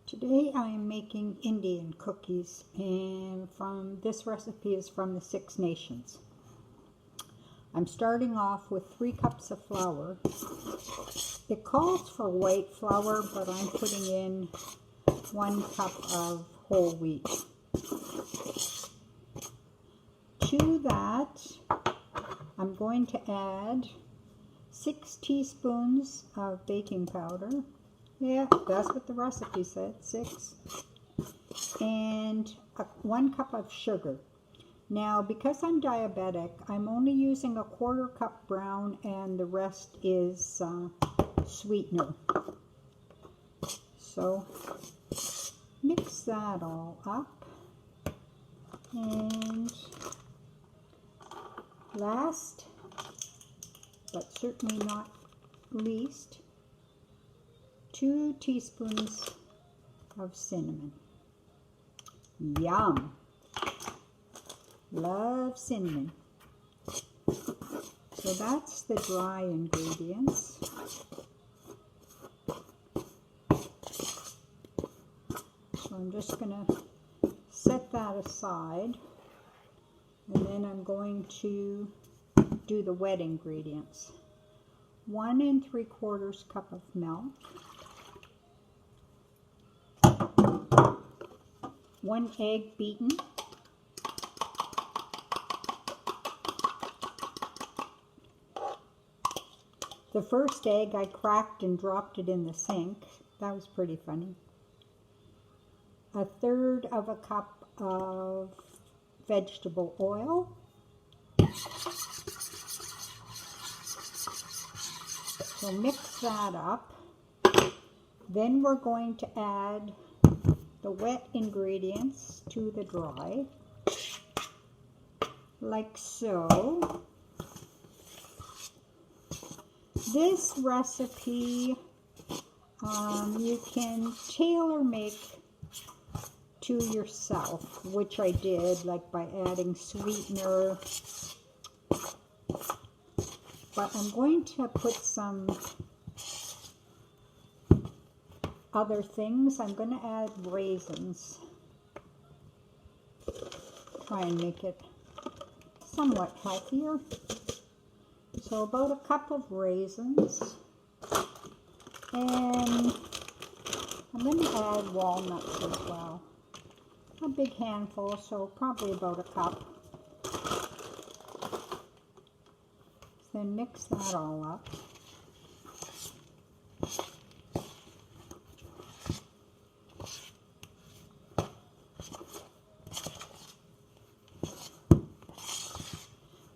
Today I am making Indian cookies, and this recipe is from the Six Nations. I'm starting off with 3 cups of flour. It calls for white flour, but I'm putting in 1 cup of whole wheat. To that, I'm going to add 6 teaspoons of baking powder. Yeah, that's what the recipe said, 6. And 1 cup of sugar. Now, because I'm diabetic, I'm only using 1/4 cup brown and the rest is sweetener. So, mix that all up. And last, but certainly not least, 2 teaspoons of cinnamon. Yum! Love cinnamon. So that's the dry ingredients. So I'm just going to set that aside, and then I'm going to do the wet ingredients. 1 3/4 cup of milk. 1 egg beaten. The first egg I cracked and dropped it in the sink. That was pretty funny. 1/3 cup of vegetable oil. So mix that up. Then we're going to add the wet ingredients to the dry, like so. This recipe you can tailor make to yourself, which I did, like by adding sweetener. But I'm going to put some other things. I'm going to add raisins. Try and make it somewhat healthier. So about 1 cup of raisins. And I'm going to add walnuts as well. A big handful, so probably about 1 cup. Then mix that all up.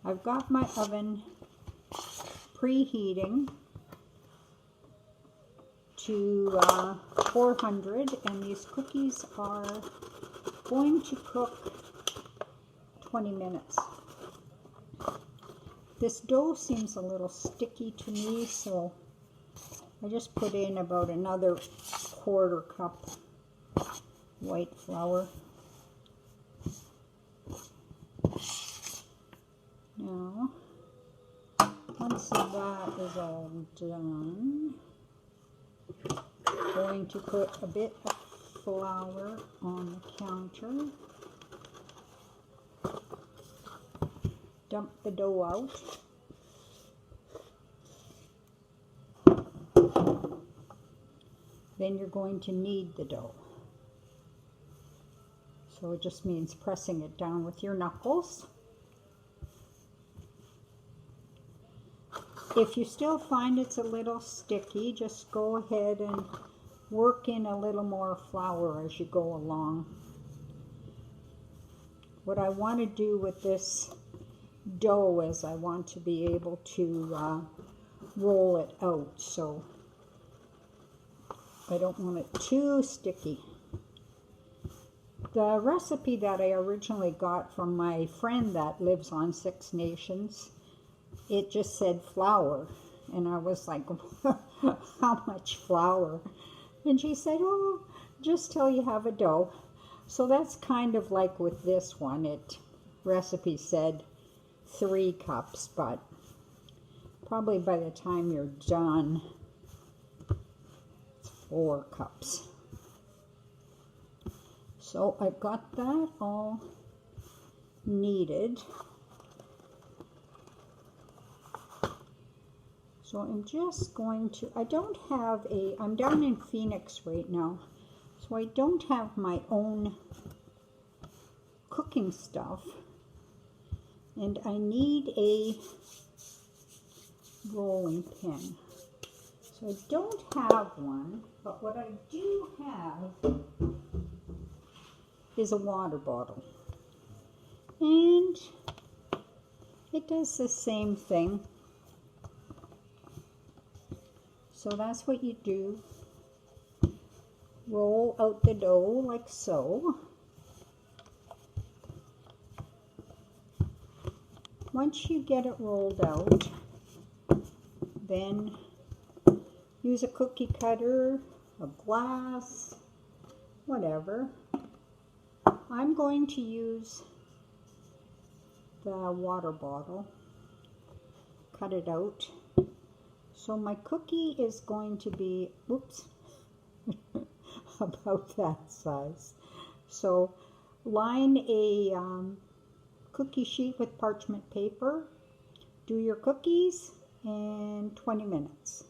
I've got my oven preheating to 400, and these cookies are going to cook 20 minutes. This dough seems a little sticky to me, so I just put in about another 1/4 cup white flour. Now, once that is all done, I'm going to put a bit of flour on the counter. Dump the dough out. Then you're going to knead the dough. So it just means pressing it down with your knuckles. If you still find it's a little sticky, just go ahead and work in a little more flour as you go along. What I want to do with this dough is I want to be able to roll it out, so I don't want it too sticky. The recipe that I originally got from my friend that lives on Six Nations, it just said flour, and I was like, how much flour? And she said, oh, just till you have a dough. So that's kind of like with this one. Recipe said 3 cups, but probably by the time you're done, it's 4 cups. So I've got that all kneaded. So I'm just going to, I'm down in Phoenix right now, so I don't have my own cooking stuff, and I need a rolling pin. So I don't have one, but what I do have is a water bottle. And it does the same thing. So that's what you do. Roll out the dough like so. Once you get it rolled out, then use a cookie cutter, a glass, whatever. I'm going to use the water bottle, cut it out. So my cookie is going to be, whoops, about that size. So line a cookie sheet with parchment paper, do your cookies in 20 minutes.